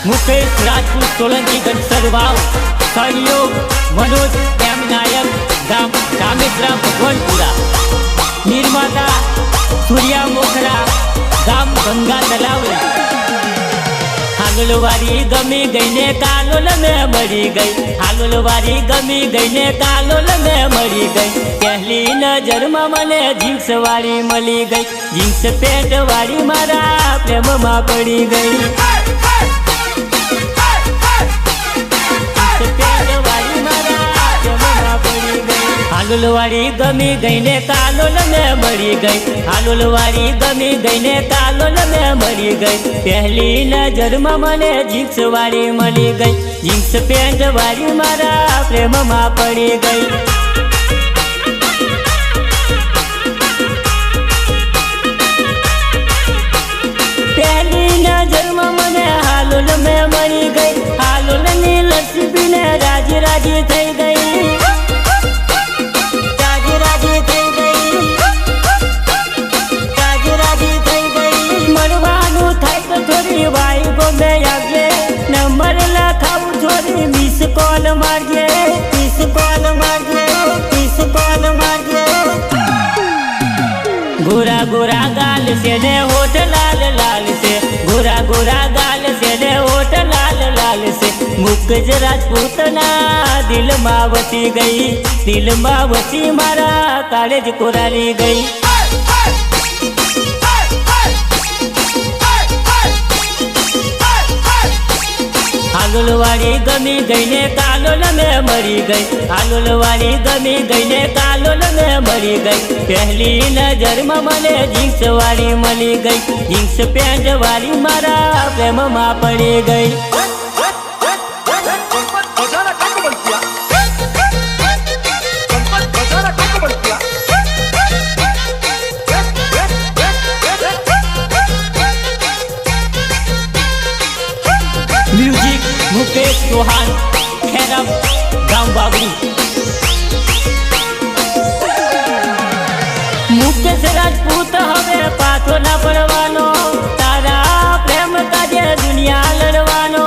मुकेश राजपूत सोलंकी गण सर्वाव सहयोग मनोज एम नायक गाम रामेश्वरा भगवानपुरा निर्माता सूर्या मोखरा गाम गंगा तलाव हालोलवारी गमी गई ने कालोल में मरी गई हालोलवारी गमी गई ने कालोल में मरी गई पहली नजर में मने जींस वाली मली गई जींस पेट वाली मारा प्रेम में पड़ी गई हालोलवारी गमी गई ने कालोल में मरी गई हालोलवारी गमी गई ने कालोल में मरी गई पहली नजर में मने जींस वाली मली गई जींस पेंट वाली मारा प्रेम में पड़ी गई पहली नजर में मने हालोल में मरी गई हालोल नी लस्सी पीने राजी राजी थई गई नंबर लखाऊ छोरी मिस कॉल मारिए मिस कॉल मारिए मिस कॉल मारिए गोरा गोरा गाल से ने होठ लाल लाल से गोरा गोरा गाल से ने होठ लाल लाल से मुकेश राजपूत ना दिल मावती गई दिल मावती मारा कालेज कोराली गई हालोलवारी गमी गई ने कालोल में मरी गई हालोलवारी गमी गई ने कालोल में मरी गई पहली नजर में मने जींस वाली मली गई जींस पेंट वाली मारा प्रेम में पड़ी गई म्यूजिक मुकेश चौहान खैरम गांव बाबरी मुकेश राजपूत हवे पाछो ना पड़वानो तारा प्रेम काजे दुनिया लड़वानो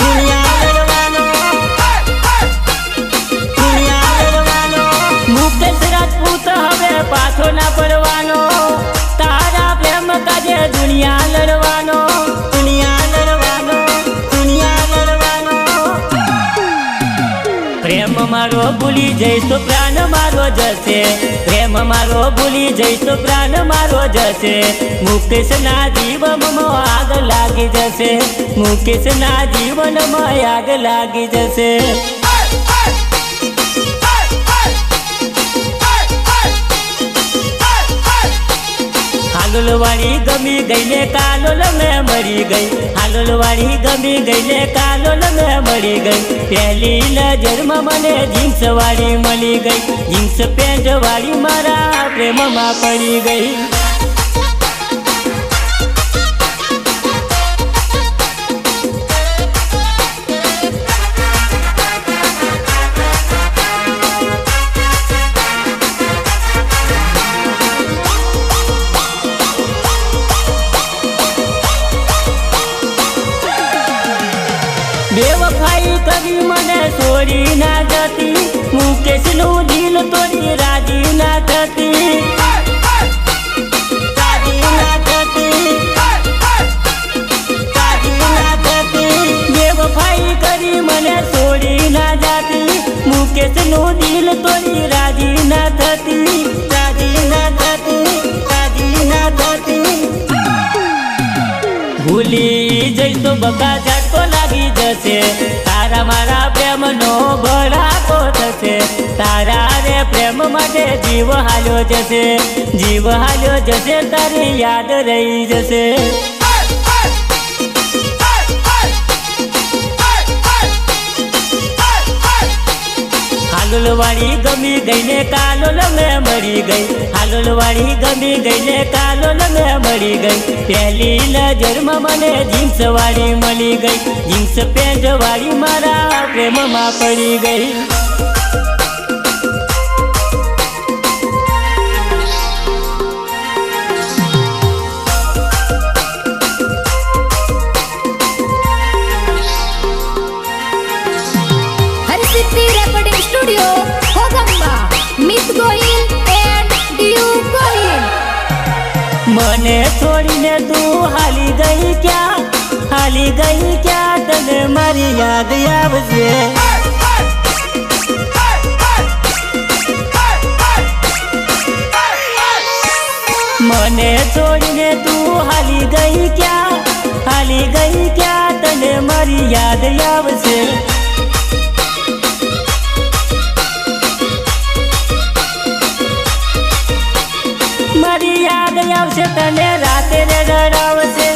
दुनिया लड़वानो दुनिया लड़वानो मुकेश राजपूत हवे पाछो ना पड़वानो तारा प्रेम काजे दुनिया लड़वानो प्रेम मारो भूली जैसो प्राण मारो जैसे प्रेम मारो भूली जैसो प्राण मारो जैसे मुकेश ना जीवन में आग लागी जैसे मुकेश ना जीवन में आग लागी जैसे हालोलवारी गमी गई ने कालोल में मरी गई हालोलवारी गमी गई ने कालोल में मरी गई पहली नजर में मने जींस वाली मली गई जींस पेंट वाली मारा प्रेम में पड़ी गई बेवफाई कभी मने छोड़ी ना जाती मुकेश नु दिल तोड़ी राजी ना थती राजी ना थती राजी ना थती बेवफाई कभी मने छोड़ी ना जाती मुकेश नु दिल तोड़ी राजी ना थती राजी ना थती राजी ना थती भूली जैसो बका झटको लागी जसे तारा मारा प्रेम नो भड़ाको थसे तारा रे प्रेम माटे जीव हाल्यो जसे तारी याद रही जसे हालोलवारी गमी गई ने कालोल में मरी गई हालोलवारी गमी गई ने कालोल में मरी गई पहली नजर में मने जींस वाली मली गई जींस पेंट वाली मारा प्रेम में पड़ी गई Studio, Hogamba, Miss Goyil and Diu Goyil. મને છોડીને તું હાલી ગઈ ક્યાં તને મારી યાદ આવશે મને છોડીને તું હાલી ગઈ ક્યાં તને મારી યાદ આવશે મારી યાદ આવશે તને રાતે રે રડાવશે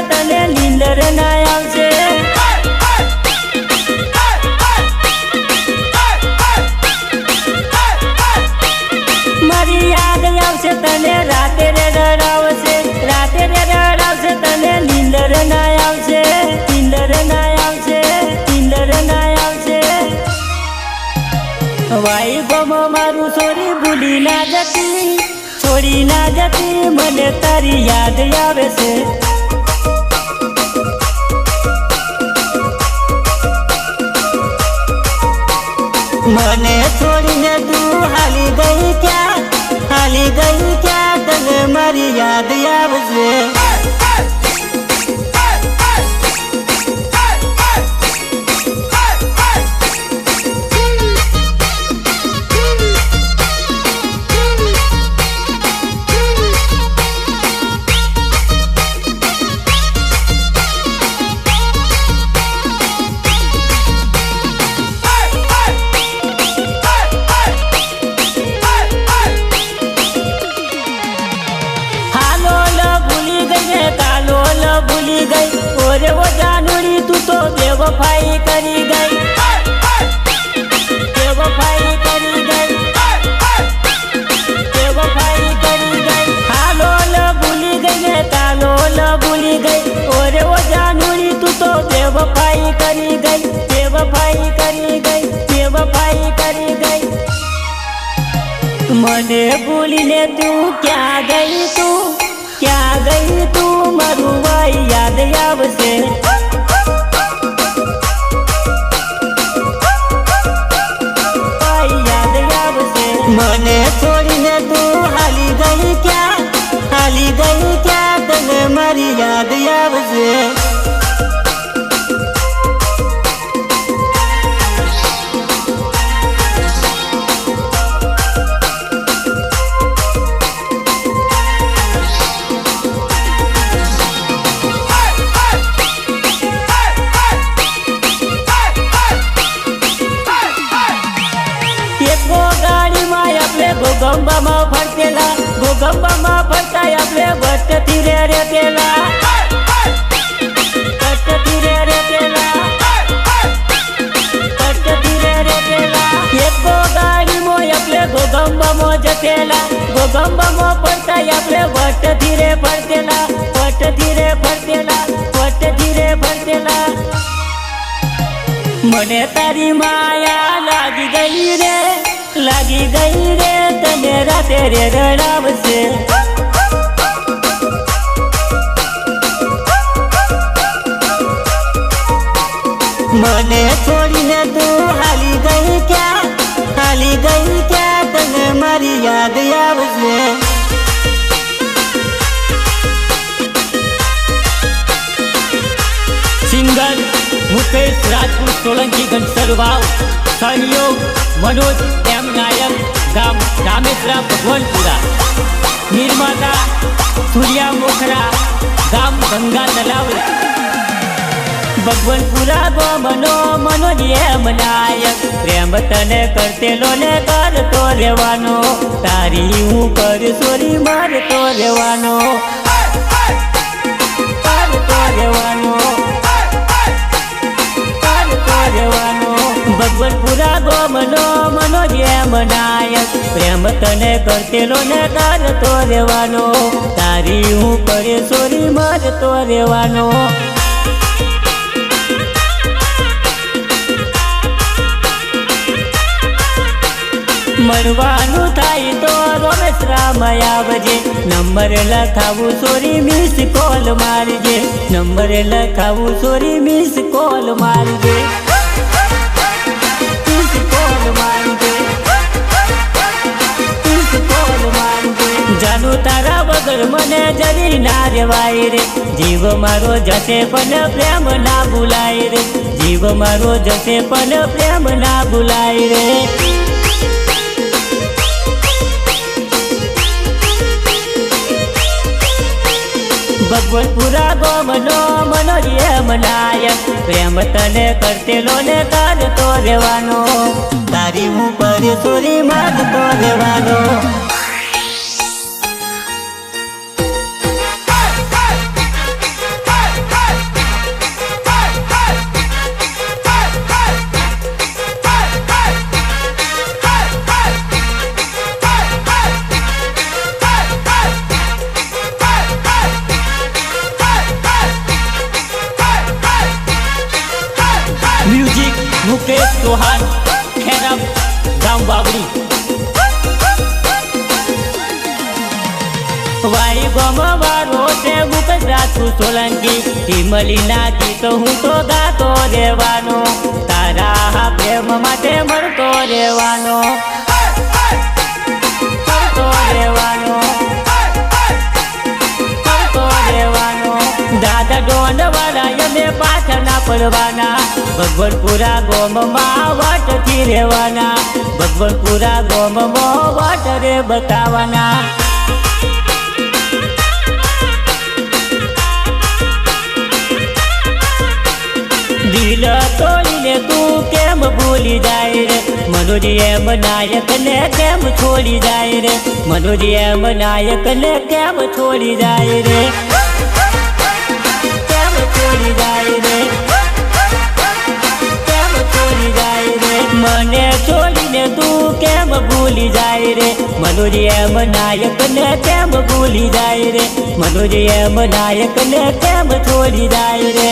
તને નીંદર ના આવશે મારી યાદ આવશે તને રાતે રે રડાવશે તને નીંદર ના આવશે વાઈ ગમો મારું છોડી ભૂલી ના જતી છોડી ના જતી મને તારી યાદ આવે છે મને છોડીને તું હાલી ગઈ ક્યાં તને મારી યાદ આવશે ભૂલી ગઈ ઓરે ઓ જાનુડી તું તો બેવફાઈ કરી ગઈ હાલોલ ભૂલી ગઈ ને તાલોલ ભૂલી ગઈ ઓરે ઓ જાનુડી તું તો બેવફાઈ કરી ગઈ મને ભૂલીને તું ક્યાં ગઈ તું મારું વાઈ યાદ આવશે મને છોડીને તું હાલી ગઈ ક્યાં તને મારી યાદ આવશે ગોગંબામાં ફરતા આપણે ભટ્ટથી રે પેલા એકો ગાડીમાં આપણે ગોગંબામાં ફરતા આપણે ભટ્ટથી રે ફરતેલા મને તારી માયા લાગી ગઈ રે તને રાતે રે રડાવશે મને છોડીને તું હાલી ગઈ ક્યાં તને મારી યાદ આવશે સિંગર મુકેશ રાજપૂત સોલંકી ઘનસર વાવ સહયોગ मनोज एम नायक गाम रामेश्वरा भगवानपुरा निर्माता सूर्या मोखरा गाम गंगा तलाव भगवानपुरा गो मनोज एम नायक प्रेम तने करतेलो ने करतो रेवानो तारी हूँ कर सोरी मारतो रेवानो भगवानपुरा गो मनोज एम नायक प्रेम तने करतेलो ने करतो रेवानो तारी हूँ करे सोरी मारतो रेवानो मरवानु थाई तो रोमेश्वरा आवजे नंबर लखावू सोरी मिस कॉल मारजे नंबर लखावू सोरी मिस कॉल मारजे मिस મને જરી ના રેવાય રે જીવ મારો જશે પણ પ્રેમ ના ભૂલાય રે જીવ મારો જશે પણ પ્રેમ ના ભૂલાય રે ભગવતપુરા ગોમનો મનોરીએ મનાયક પ્રેમ તને કરતેલો ને કરતો રહેવાનો તારી ઉપર સોરી માગતો રહેવાનો म्यूजिक मुकेश चौहान खेरम गांव बावड़ी वाई गम वारो से मुकेश राजपूत सोलंकी हिमली ना गीतो हूँ तो गातो रेवानो तारा प्रेम माटे मरतो रेवानो मरतो रेवानो मरतो रेवानो दादा डोंड वाला यमे पाछा ना पड़वाना भगवतपुरा गोम वाट थी रेवाना भगवतपुरा गोम वाट रे बतावाना दिल तोड़ीने तू केम भूली जाए रे मनोज एम नायक ने केम छोड़ी जाए रे मनोज एम नायक ने केम छोड़ी जाए रे केम छोड़ी जाए रे मने छोड़ीने तू केम भूली जाए रे मनोज एम नायक ने केम भूली जाए रे मनोज एम नायक ने केम छोड़ी जाए रे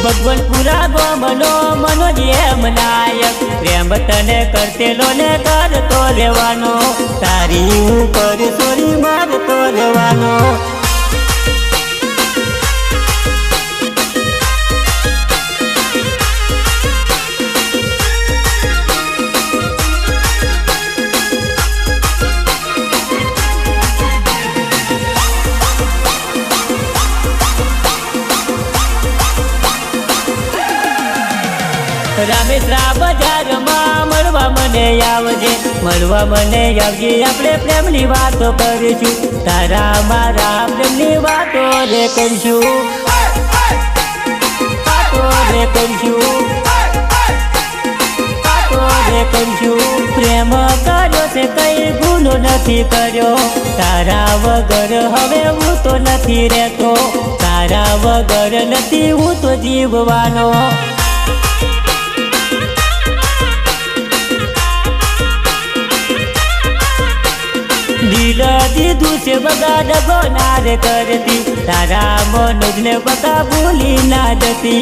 भगवतपुरा गोमनो मनोज एम नायक प्रेम तने करतेलो ने करतो રહેવાનો તારી ઉપર સોરી મારતો રહેવાનો રામેશ્વરા બજારમાં મળવા મને આવજે મળવા મને આવજે આપણે પ્રેમની વાતો કરીશું તારા મારા પ્રેમની વાતો રે કરીશું વાતો રે કરીશું વાતો રે કરીશું પ્રેમ કર્યો છે કઈ ગુનો નથી કર્યો તારા વગર હવે હું તો નથી રહેતો તારા વગર નથી હું તો જીવવાનો दिल दीदू से बगा गोनार करती तारा मनोज ने बता भूली ना देती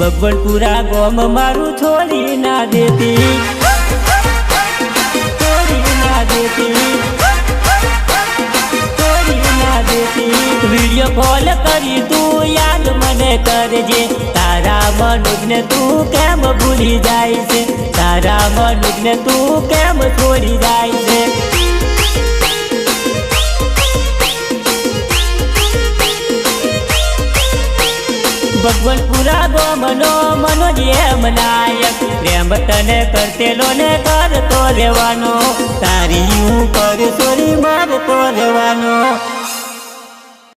भगवतपुरा गोम मारू छोड़ी ना देती छोड़ी ना देती छोड़ी ना देती वीडियो कॉल करी तू याद मने करजे तारा मनोज ने तू केम भूली जाए से तारा मनोज ने तू केम छोड़ी जाए से भगवतपुरा गोमनो मनोज एम नायक प्रेम तने करतेलो ने करतो રહેવાનો તારી ઉપર સોરી મારતો રહેવાનો